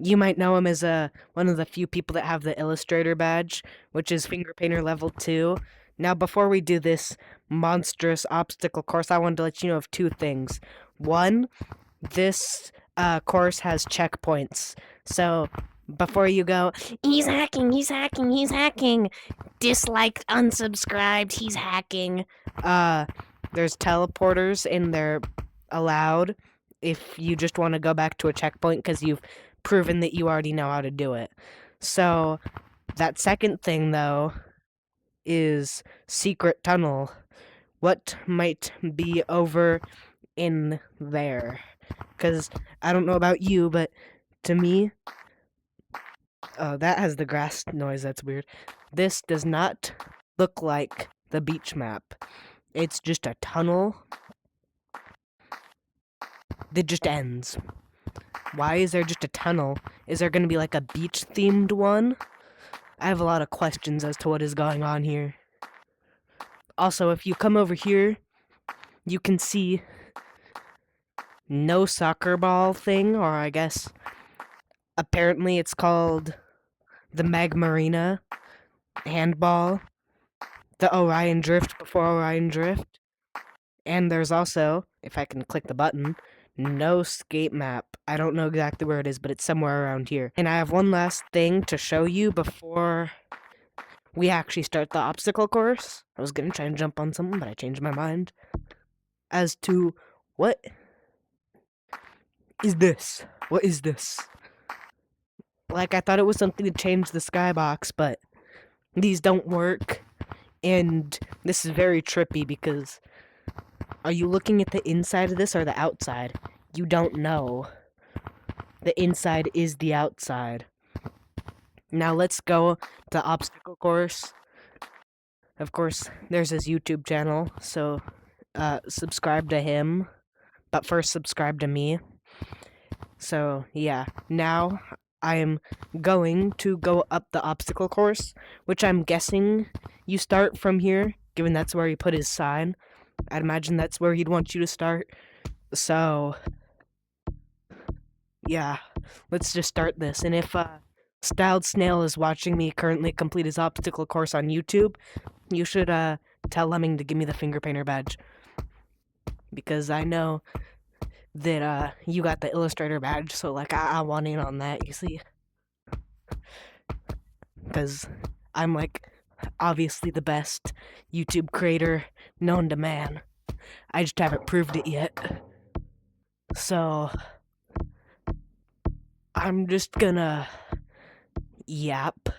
You might know him as one of the few people that have the illustrator badge, which is finger painter level 2. Now, before we do this monstrous obstacle course, I wanted to let you know of two things. One, this course has checkpoints. So before you go, he's hacking, he's hacking, he's hacking, disliked, unsubscribed, he's hacking. There's teleporters and they're allowed if you just want to go back to a checkpoint because you've proven that you already know how to do it. So that second thing though is secret tunnel. What might be over in there? Because I don't know about you, but to me, oh, that has the grass noise. That's weird. This does not look like the beach map. It's just a tunnel that just ends. Why is there just a tunnel? Is there going to be like a beach themed one? I have a lot of questions as to what is going on here. Also, if you come over here, you can see no soccer ball thing, or I guess apparently it's called the Magmarina handball, the Orion Drift before Orion Drift. And there's also, if I can click the button, no skate map. I don't know exactly where it is, but it's somewhere around here. And I have one last thing to show you before we actually start the obstacle course. I was gonna try and jump on something, but I changed my mind. As to what is this? What is this? Like, I thought it was something to change the skybox, but these don't work. And this is very trippy because are you looking at the inside of this or the outside? You don't know. The inside is the outside. Now let's go to obstacle course. Of course, there's his YouTube channel, so subscribe to him. But first, subscribe to me. So, yeah. Now, I am going to go up the obstacle course, which I'm guessing you start from here, given that's where he put his sign. I'd imagine that's where he'd want you to start. So, yeah, let's just start this. And if Styled Snail is watching me currently complete his obstacle course on YouTube, you should tell Lemming to give me the finger painter badge. Because I know that you got the illustrator badge, so like I want in on that, you see? Because I'm like obviously the best YouTube creator known to man. I just haven't proved it yet. So I'm just gonna yap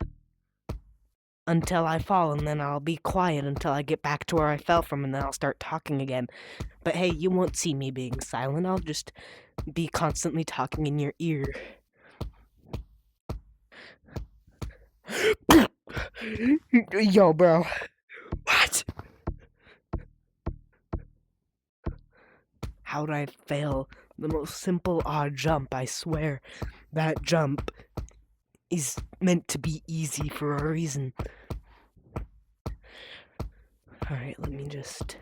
until I fall, and then I'll be quiet until I get back to where I fell from, and then I'll start talking again. But hey, you won't see me being silent. I'll just be constantly talking in your ear. Yo, bro. What? How'd I fail the most simple odd jump? I swear. That jump is meant to be easy for a reason. Alright, let me just...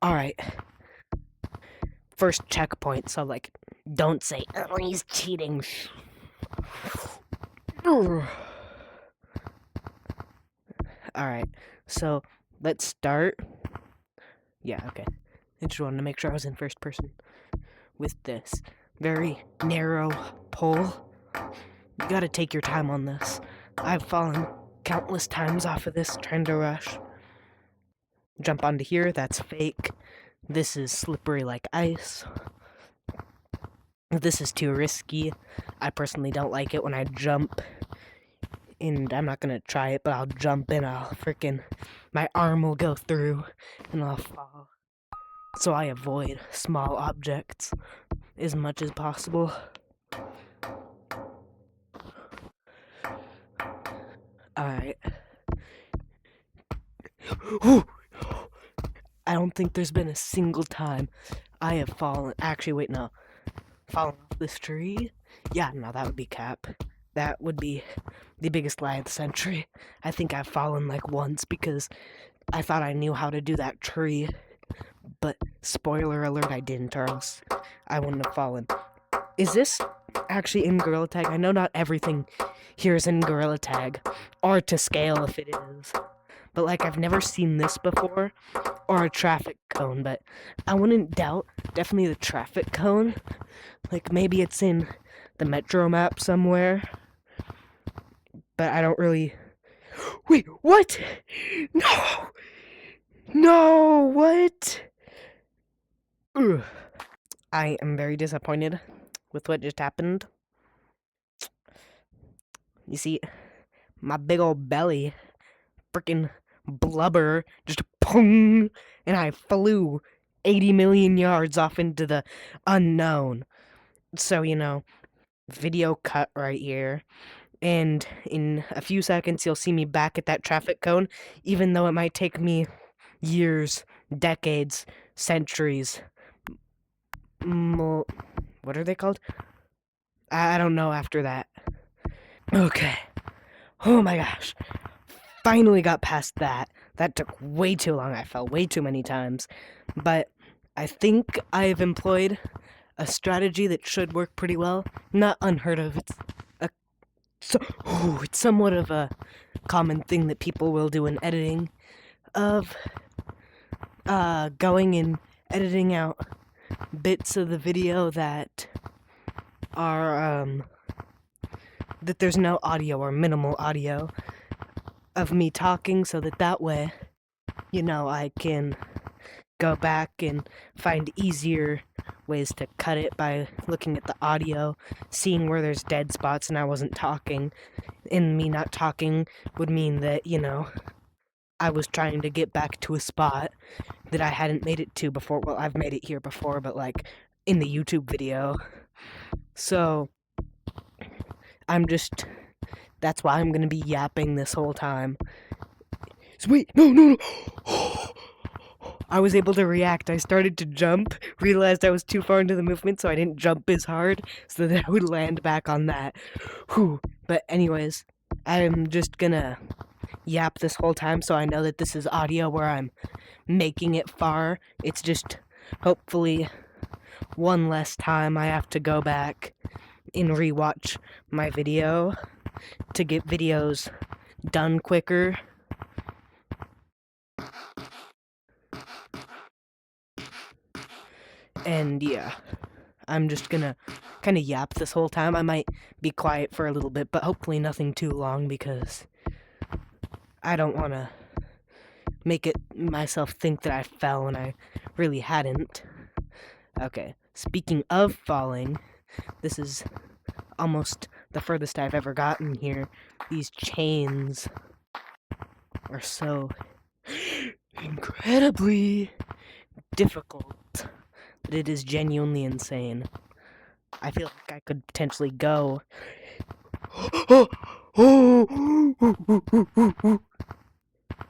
Alright. First checkpoint, so like, don't say, oh, he's cheating. Alright, so let's start. Yeah, okay. I just wanted to make sure I was in first person with this very narrow pole. You gotta take your time on this. I've fallen countless times off of this trying to rush. Jump onto here, that's fake. This is slippery like ice. This is too risky. I personally don't like it when I jump. And I'm not gonna try it, but I'll jump and my arm will go through and I'll fall. So I avoid small objects as much as possible. Alright. I don't think there's been a single time I have fallen. Actually, wait, no. fallen off this tree. Yeah, no, that would be cap. That would be the biggest lie of the century. I think I've fallen like once because I thought I knew how to do that tree, but spoiler alert, I didn't, or else I wouldn't have fallen. Is this actually in Gorilla Tag? I know not everything here is in Gorilla Tag, or to scale if it is. But like, I've never seen this before, or a traffic cone, but I wouldn't doubt definitely the traffic cone. Like, maybe it's in the Metro map somewhere, but I don't really. Wait, what? No! No, what? Ugh. I am very disappointed with what just happened. You see, my big old belly, freaking blubber, just pong, and I flew 80 million yards off into the unknown. So, video cut right here. And in a few seconds, you'll see me back at that traffic cone, even though it might take me years, decades, centuries. What are they called? I don't know after that. Okay. Oh my gosh. Finally got past that. That took way too long. I fell way too many times. But I think I've employed a strategy that should work pretty well. Not unheard of. It's somewhat of a common thing that people will do in editing of going and editing out bits of the video that are that there's no audio or minimal audio of me talking, so that way, I can go back and find easier ways to cut it by looking at the audio, seeing where there's dead spots and I wasn't talking. And me not talking would mean that, I was trying to get back to a spot that I hadn't made it to before. Well, I've made it here before, but like in the YouTube video. So that's why I'm gonna be yapping this whole time. So wait, no. I was able to react. I started to jump, realized I was too far into the movement, so I didn't jump as hard, so that I would land back on that. Whew. But anyways, I'm just gonna yap this whole time, so I know that this is audio where I'm making it far. It's just, hopefully, one less time I have to go back and rewatch my video to get videos done quicker. And yeah, I'm just gonna kind of yap this whole time. I might be quiet for a little bit, but hopefully nothing too long, because I don't want to make it myself think that I fell when I really hadn't. Okay, speaking of falling, this is almost the furthest I've ever gotten here. These chains are so incredibly difficult that it is genuinely insane. I feel like I could potentially go.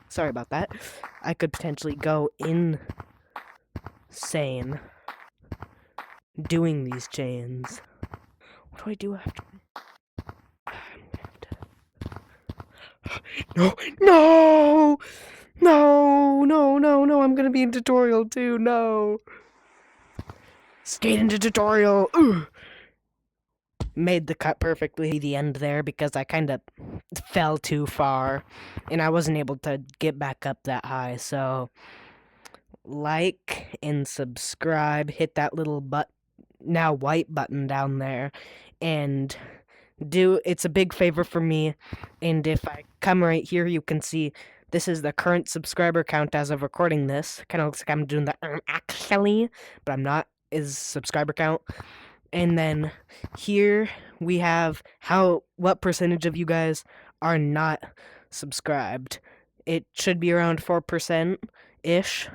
Sorry about that. I could potentially go insane doing these chains. What do I do after? No! I'm gonna be in tutorial too. No. Skate into tutorial. Ugh. Made the cut perfectly the end there because I kind of fell too far and I wasn't able to get back up that high. So like and subscribe, hit that little now white button down there, and it's a big favor for me. And if I come right here, you can see this is the current subscriber count as of recording this. Kind of looks like I'm doing the actually, but I'm not. Is subscriber count. And then here we have what percentage of you guys are not subscribed. It should be around 4%-ish.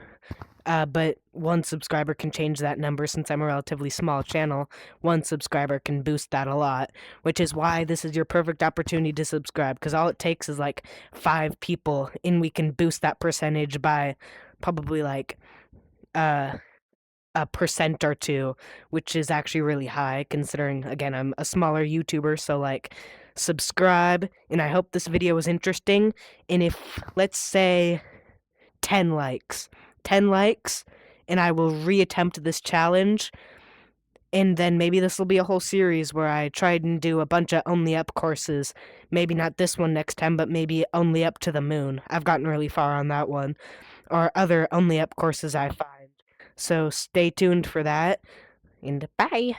But one subscriber can change that number. Since I'm a relatively small channel, one subscriber can boost that a lot, which is why this is your perfect opportunity to subscribe, because all it takes is like 5 people, and we can boost that percentage by probably like a percent or two, which is actually really high considering, again, I'm a smaller YouTuber. So, like, subscribe, and I hope this video was interesting. And if, let's say, 10 likes, 10 likes, and I will reattempt this challenge. And then maybe this will be a whole series where I try and do a bunch of only up courses. Maybe not this one next time, but maybe only up to the moon. I've gotten really far on that one. Or other only up courses I find. So stay tuned for that. And bye.